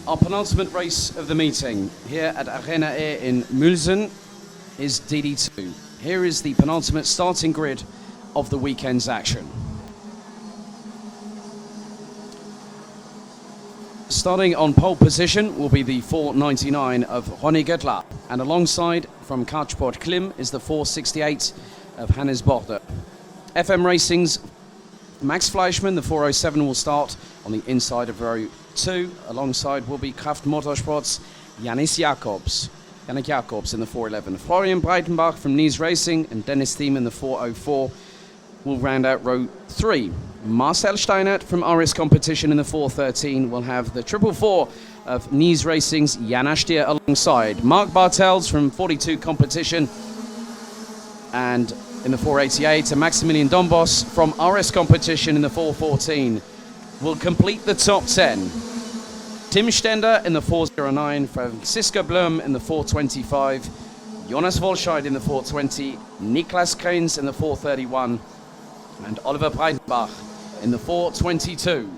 Our penultimate race of the meeting here at Arena Air in Muelsen is DD2. Here is the penultimate starting grid of the weekend's action. Starting on pole position will be the 499 of Ronnie Göttler, and alongside from Kartsport Klim is the 468 of Hannes Borde. FM Racing's Max Fleischmann, the 407, will start on the inside of row 2. Alongside will be Kraft Motorsport's Yannick Jacobs in the 411. Florian Breitenbach from Nies Racing and Dennis Thiem in the 404 will round out row 3. Marcel Steinert from RS Competition in the 413 will have the 444 of Nies Racing's Jan Ashtier alongside. Mark Bartels from 42 Competition and in the 488, and Maximilian Dombos from RS Competition in the 414 will complete the top 10. Tim Stender in the 409, Francisco Blum in the 425, Jonas Wolscheid in the 420, Niklas Keynes in the 431, and Oliver Breitenbach in the 422.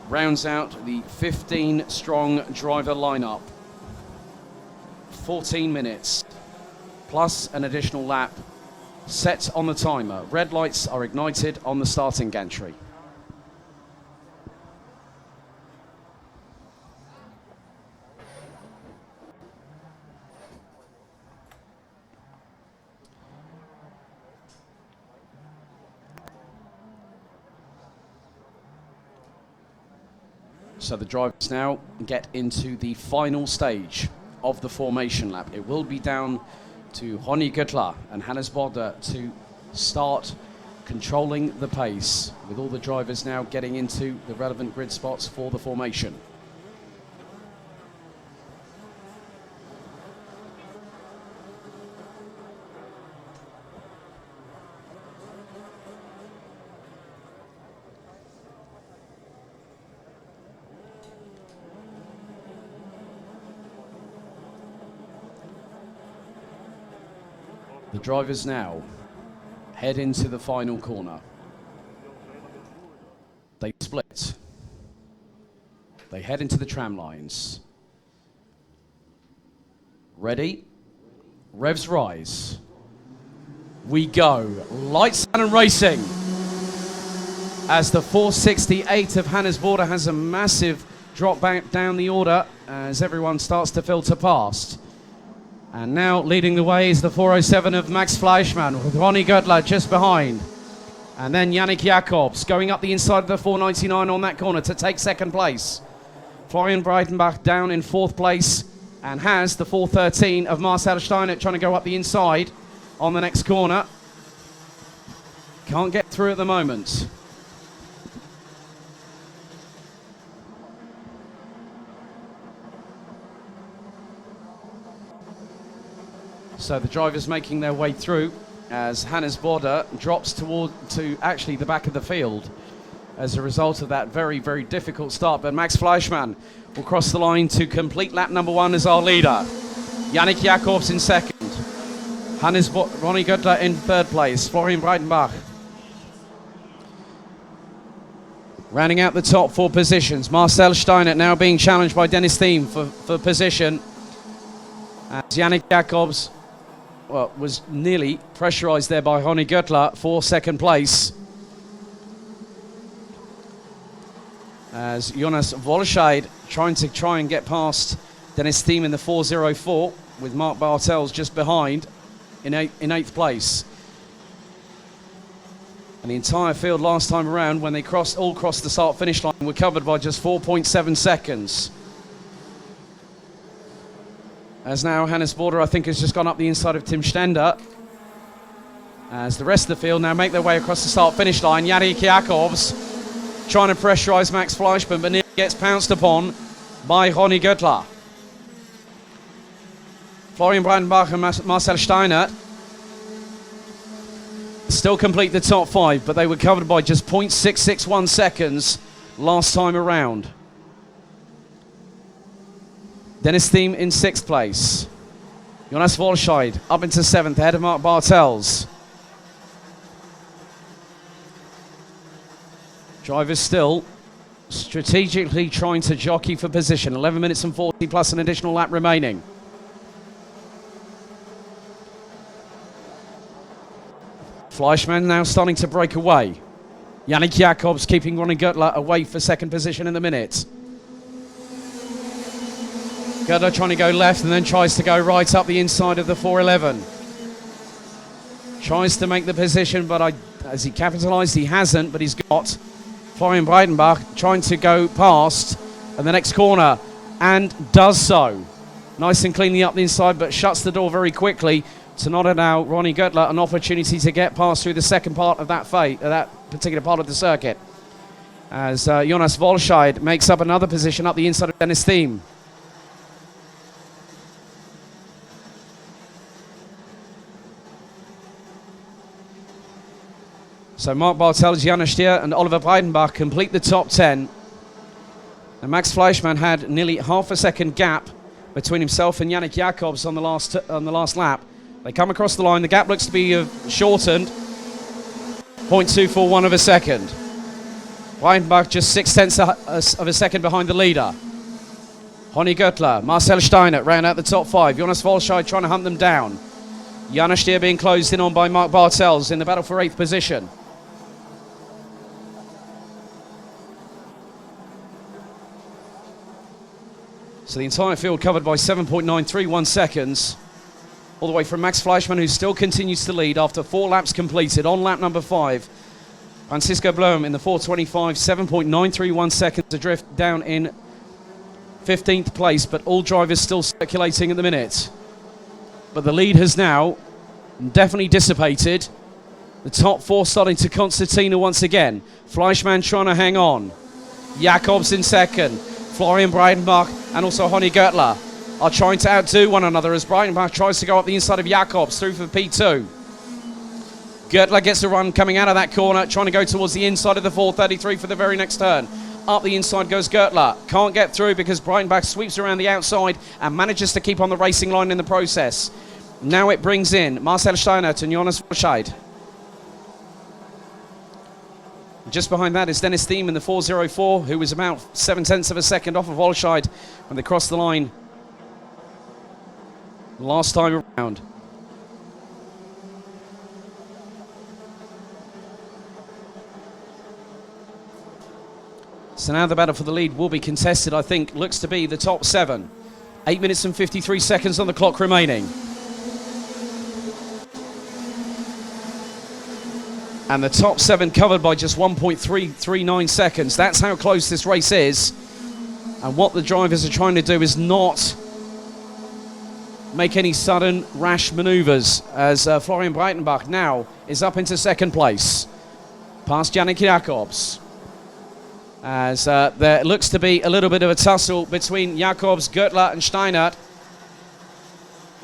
Rounds out the 15-strong driver lineup. 14 minutes, plus an additional lap, set on the timer. Red lights are ignited on the starting gantry. So the drivers now get into the final stage of the formation lap. It will be down to Ronnie Göttler and Hannes Borde to start controlling the pace, with all the drivers now getting into the relevant grid spots for the formation. The drivers now head into the final corner. They split. They head into the tram lines. Ready? Revs rise. We go. Lights and racing. As the 468 of Hannes Borde has a massive drop back down the order as everyone starts to filter past. And now leading the way is the 407 of Max Fleischmann with Ronnie Göttler just behind. And then Yannick Jacobs going up the inside of the 499 on that corner to take second place. Florian Breitenbach down in fourth place and has the 413 of Marcel Steinert trying to go up the inside on the next corner. Can't get through at the moment. So the drivers making their way through as Hannes Borde drops to actually the back of the field as a result of that very, very difficult start. But Max Fleischmann will cross the line to complete lap number 1 as our leader. Yannick Jacobs in second. Ronnie Göttler in third place. Florian Breitenbach rounding out the top 4 positions. Marcel Steinert now being challenged by Dennis Thiem for position. As Yannick Jacobs was nearly pressurized there by Ronnie Göttler for second place. As Jonas Wolscheid trying and get past Dennis Thiem in the 404 with Mark Bartels just behind in eighth place. And the entire field last time around when they all crossed the start-finish line were covered by just 4.7 seconds. As now Hannes Borde, I think, has just gone up the inside of Tim Stender. As the rest of the field now make their way across the start-finish line. Yannick Jacobs trying to pressurise Max Fleischmann, but nearly gets pounced upon by Ronnie Göttler. Florian Breitenbach and Marcel Steinert still complete the top 5, but they were covered by just 0.661 seconds last time around. Dennis Thiem in 6th place. Jonas Wolscheid up into 7th, ahead of Mark Bartels. Drivers still strategically trying to jockey for position. 11 minutes and 40 plus an additional lap remaining. Fleischmann now starting to break away. Yannick Jacobs keeping Ronnie Gertler away for second position in the minute. Gertler trying to go left and then tries to go right up the inside of the 411. Tries to make the position, but as he capitalised, he hasn't, but he's got Florian Breitenbach trying to go past in the next corner and does so. Nice and cleanly up the inside, but shuts the door very quickly to not allow Ronnie Gertler an opportunity to get past through the second part of that particular part of the circuit. As Jonas Volscheid makes up another position up the inside of Dennis Thiem. So Mark Bartels, Janos Stier and Oliver Breidenbach complete the top 10. And Max Fleischmann had nearly half a second gap between himself and Yannick Jacobs on the last lap. They come across the line. The gap looks to be shortened. 0.241 of a second. Breidenbach just 0.6 of a second behind the leader. Ronnie Gertler, Marcel Steinert round out the top 5. Jonas Volscheid trying to hunt them down. Janos Stier being closed in on by Mark Bartels in the battle for 8th position. So the entire field covered by 7.931 seconds. All the way from Max Fleischmann, who still continues to lead after 4 laps completed. On lap number 5, Francisco Blum in the 425, 7.931 seconds adrift down in 15th place, but all drivers still circulating at the minute. But the lead has now definitely dissipated. The top 4 starting to concertina once again. Fleischmann trying to hang on. Jacobs in second. Florian Breidenbach and also Ronnie Gertler are trying to outdo one another as Breidenbach tries to go up the inside of Jacobs through for P2. Gertler gets a run coming out of that corner, trying to go towards the inside of the 433 for the very next turn. Up the inside goes Gertler. Can't get through because Breidenbach sweeps around the outside and manages to keep on the racing line in the process. Now it brings in Marcel Steinert and Jonas Volscheid. Just behind that is Dennis Thiem in the 404, who was about 0.7 of a second off of Volscheid when they crossed the line last time around. So now the battle for the lead will be contested, I think, looks to be the top 7. 8 minutes and 53 seconds on the clock remaining. And the top 7 covered by just 1.339 seconds. That's how close this race is. And what the drivers are trying to do is not make any sudden rash manoeuvres, as Florian Breitenbach now is up into second place, past Yannick Jacobs. As there looks to be a little bit of a tussle between Jacobs, Gertler and Steinert.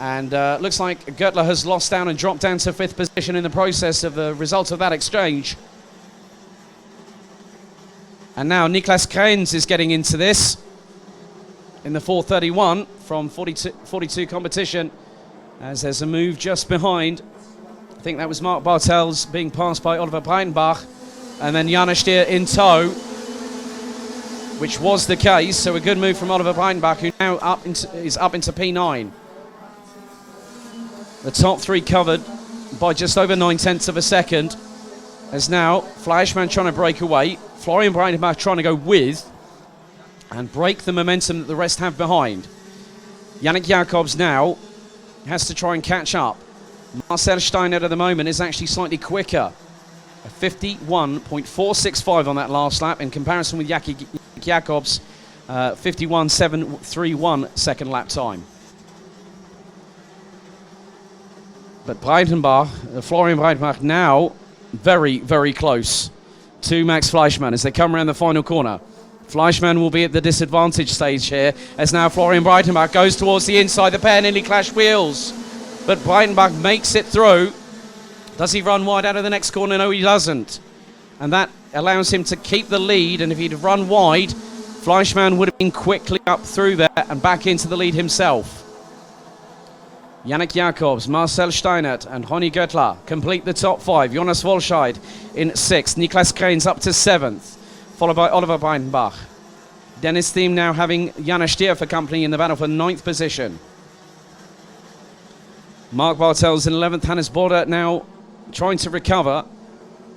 And looks like Gertler has lost down and dropped down to 5th position in the process of the result of that exchange. And now Niklas Krenz is getting into this in the 431 from 42 competition, as there's a move just behind. I think that was Mark Bartels being passed by Oliver Breidenbach, and then Janos Stier in tow, which was the case. So a good move from Oliver Breidenbach, who now is up into P9. The top 3 covered by just over 0.9 of a second, as now Fleischmann trying to break away, Florian Breidenbach trying to go with and break the momentum that the rest have behind. Yannick Jacobs now has to try and catch up. Marcel Steinert at the moment is actually slightly quicker. A 51.465 on that last lap in comparison with Yannick Jacobs, 51.731 second lap time. But Breitenbach, Florian Breitenbach now very, very close to Max Fleischmann as they come around the final corner. Fleischmann will be at the disadvantage stage here, as now Florian Breitenbach goes towards the inside. The pair nearly clash wheels, but Breitenbach makes it through. Does he run wide out of the next corner? No, he doesn't. And that allows him to keep the lead, and if he'd have run wide, Fleischmann would have been quickly up through there and back into the lead himself. Yannick Jacobs, Marcel Steinert and Ronnie Gertler complete the top 5. Jonas Volscheid in 6th. Niklas Krenz up to 7th. followed by Oliver Breidenbach. Dennis Thiem now having Janis Stier for company in the battle for 9th position. Mark Bartels in 11th. Hannes Bode now trying to recover.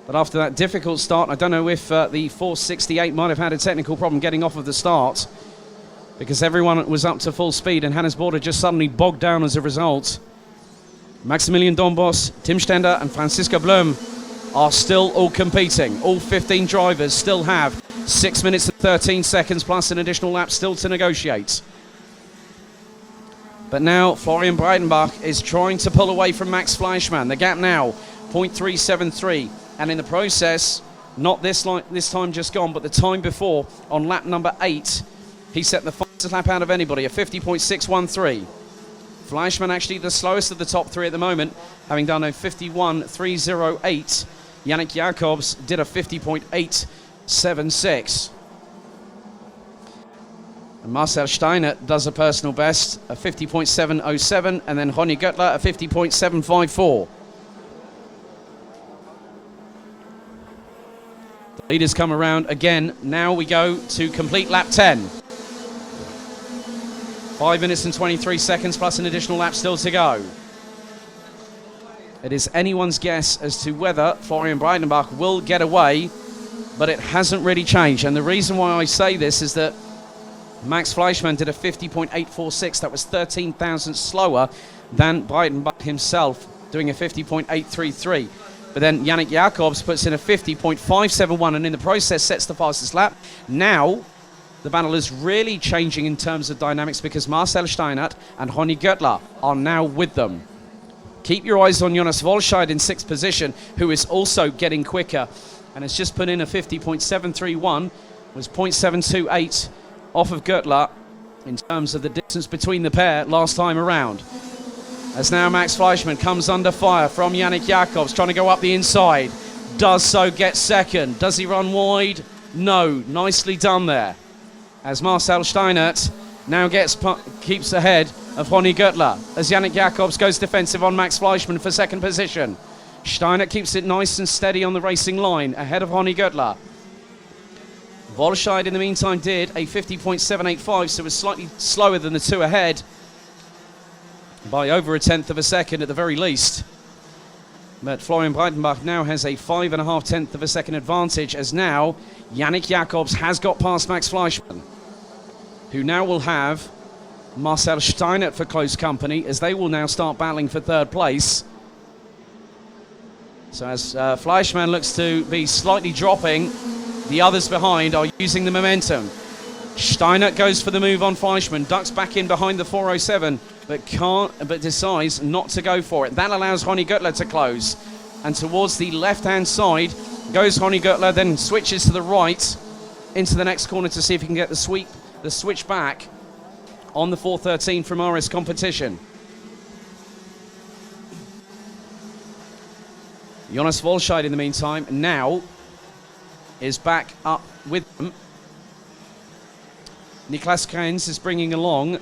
But after that difficult start, I don't know if the 468 might have had a technical problem getting off of the start, because everyone was up to full speed and Hannes Bode just suddenly bogged down as a result. Maximilian Dombos, Tim Stender and Francisco Blum are still all competing. All 15 drivers still have 6 minutes and 13 seconds plus an additional lap still to negotiate. But now Florian Breidenbach is trying to pull away from Max Fleischmann. The gap now, 0.373. And in the process, not this time just gone, but the time before, on lap number 8, he set the fastest lap out of anybody, a 50.613. Fleischmann actually the slowest of the top 3 at the moment, having done a 51.308. Yannick Jacobs did a 50.876. And Marcel Steiner does a personal best, a 50.707, and then Ronny Göttler, a 50.754. The leaders come around again. Now we go to complete lap 10. 5 minutes and 23 seconds plus an additional lap still to go. It is anyone's guess as to whether Florian Breidenbach will get away, but it hasn't really changed. And the reason why I say this is that Max Fleischmann did a 50.846. That was 13 thousandths slower than Breidenbach himself, doing a 50.833. But then Yannick Jacobs puts in a 50.571 and in the process sets the fastest lap. Now the battle is really changing in terms of dynamics because Marcel Steinert and Ronny Göttler are now with them. Keep your eyes on Jonas Volscheid in 6th position, who is also getting quicker and has just put in a 50.731, was 0.728 off of Göttler in terms of the distance between the pair last time around. As now Max Fleischmann comes under fire from Yannick Jacobs, trying to go up the inside. Does so, get second. Does he run wide? No. Nicely done there. As Marcel Steinert now keeps ahead of Ronny Göttler, as Yannick Jacobs goes defensive on Max Fleischmann for 2nd position. Steinert keeps it nice and steady on the racing line, ahead of Ronny Göttler. Volscheid in the meantime did a 50.785, so was slightly slower than the 2 ahead by over a 1/10 of a second at the very least. But Florian Breidenbach now has a 5.5 of a second advantage, as now Yannick Jacobs has got past Max Fleischmann, who now will have Marcel Steinert for close company, as they will now start battling for 3rd place. So as Fleischmann looks to be slightly dropping, the others behind are using the momentum. Steinert goes for the move on Fleischmann, ducks back in behind the 407, but decides not to go for it. That allows Ronny Göttler to close. And towards the left-hand side goes Ronny Göttler, then switches to the right into the next corner to see if he can get the switch back on the 413 from RS Competition. Jonas Volscheid in the meantime now is back up with them. Niklas Krenz is bringing along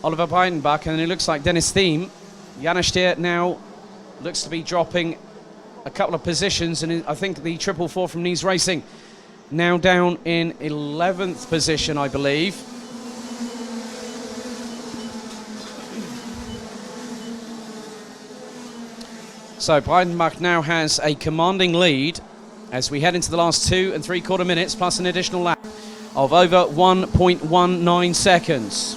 Oliver Breidenbach, and it looks like Dennis Thiem. Janis Stier now looks to be dropping a couple of positions, and I think the 444 from Nice Racing now down in 11th position, I believe. So Breidenbach now has a commanding lead as we head into the last 2 3/4 minutes plus an additional lap of over 1.19 seconds.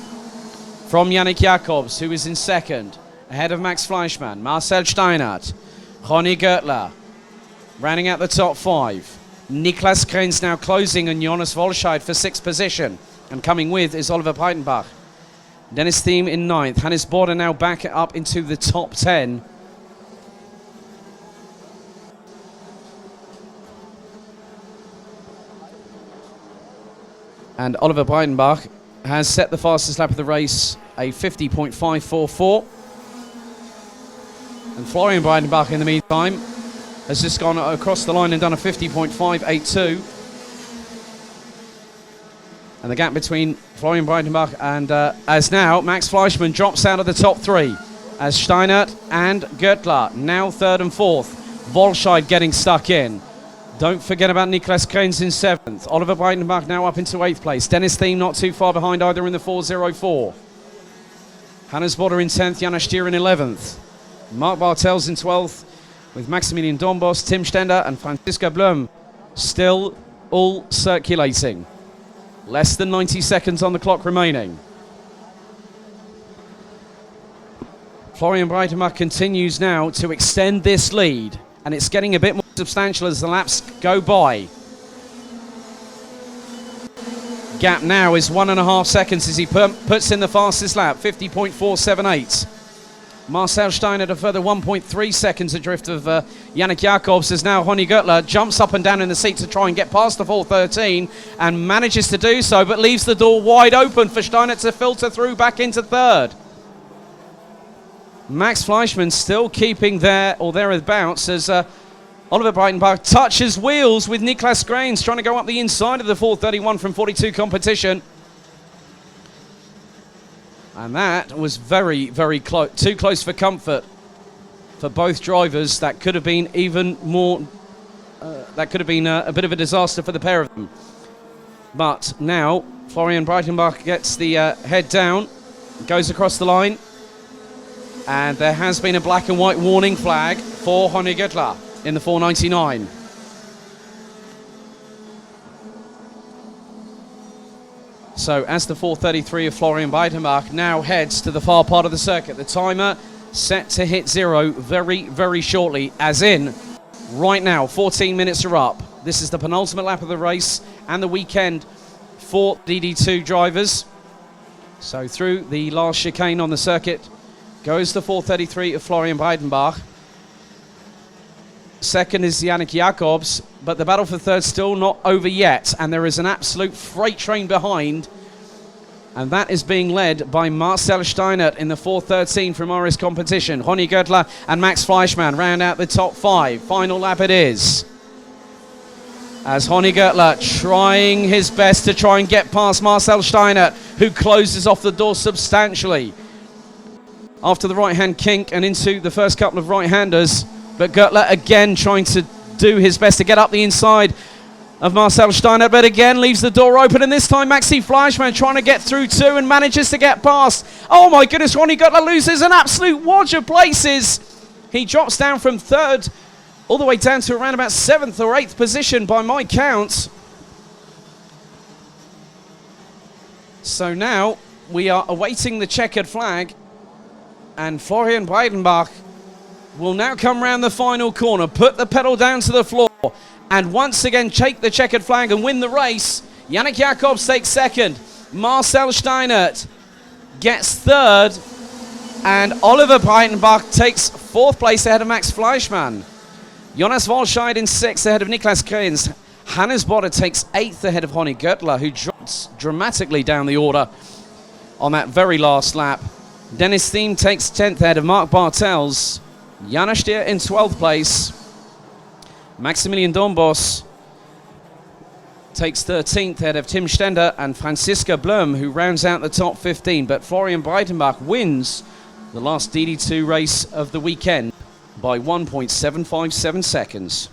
From Yannick Jacobs, who is in 2nd, ahead of Max Fleischmann, Marcel Steinert, Ronny Göttler, rounding out the top 5. Niklas Krenz now closing on Jonas Volscheid for 6th position, and coming with is Oliver Breidenbach. Dennis Thiem in 9th, Hannes Bode now back up into the top 10. And Oliver Breidenbach has set the fastest lap of the race, a 50.544. And Florian Breidenbach, in the meantime, has just gone across the line and done a 50.582. And the gap between Florian Breidenbach and, as now, Max Fleischmann drops out of the top 3, as Steinert and Göttler now 3rd and 4th. Volscheid getting stuck in. Don't forget about Niklas Keynes in 7th. Oliver Breitenbach now up into 8th place. Dennis Thiem not too far behind either in the 4.04. Hannes Bodder in 10th, Jana Stier in 11th. Mark Bartels in 12th with Maximilian Dombos, Tim Stender and Franziska Blum still all circulating. Less than 90 seconds on the clock remaining. Florian Breitenbach continues now to extend this lead, and it's getting a bit more substantial as the laps go by. Gap now is 1.5 seconds as he puts in the fastest lap, 50.478. Marcel Stein at a further 1.3 seconds adrift of Yannick Jacobs, as now Ronny Göttler jumps up and down in the seat to try and get past the 4.13 and manages to do so, but leaves the door wide open for Steiner to filter through back into 3rd. Max Fleischmann still keeping there or thereabouts as Oliver Breitenbach touches wheels with Niklas Keynes trying to go up the inside of the 4.31 from 42 competition. And that was very, very close, too close for comfort for both drivers. That could have been even more, that could have been a bit of a disaster for the pair of them. But now Florian Breitenbach gets the head down, goes across the line, and there has been a black and white warning flag for Ronny Göttler in the 4.99. So as the 4.33 of Florian Breitenbach now heads to the far part of the circuit, the timer set to hit 0 very, very shortly, as in right now. 14 minutes are up. This is the penultimate lap of the race and the weekend for DD2 drivers. So through the last chicane on the circuit goes the 4.33 of Florian Breitenbach. Second is Yannick Jacobs, but the battle for third still not over yet, and there is an absolute freight train behind, and that is being led by Marcel Steinert in the 4.13 from Morris competition. Ronny Göttler and Max Fleischmann round out the top 5. Final lap it is, as Ronny Göttler trying his best to try and get past Marcel Steinert, who closes off the door substantially after the right-hand kink and into the first couple of right-handers. But Göttler again trying to do his best to get up the inside of Marcel Steiner, but again leaves the door open, and this time Maxi Fleischmann trying to get through too and manages to get past. Oh my goodness, Ronny Göttler loses an absolute wodge of places. He drops down from 3rd all the way down to around about 7th or 8th position by my count. So now we are awaiting the checkered flag, and Florian Breitenbach will now come round the final corner, put the pedal down to the floor, and once again take the checkered flag and win the race. Yannick Jacobs takes 2nd. Marcel Steinert gets 3rd. And Oliver Breitenbach takes 4th place ahead of Max Fleischmann. Jonas Walscheid in 6th ahead of Niklas Keynes. Hannes Bodder takes 8th ahead of Ronny Göttler, who drops dramatically down the order on that very last lap. Dennis Thiem takes 10th ahead of Mark Bartels. Jana Stier in 12th place. Maximilian Dombos takes 13th ahead of Tim Stender and Franziska Blum, who rounds out the top 15. But Florian Breitenbach wins the last DD2 race of the weekend by 1.757 seconds.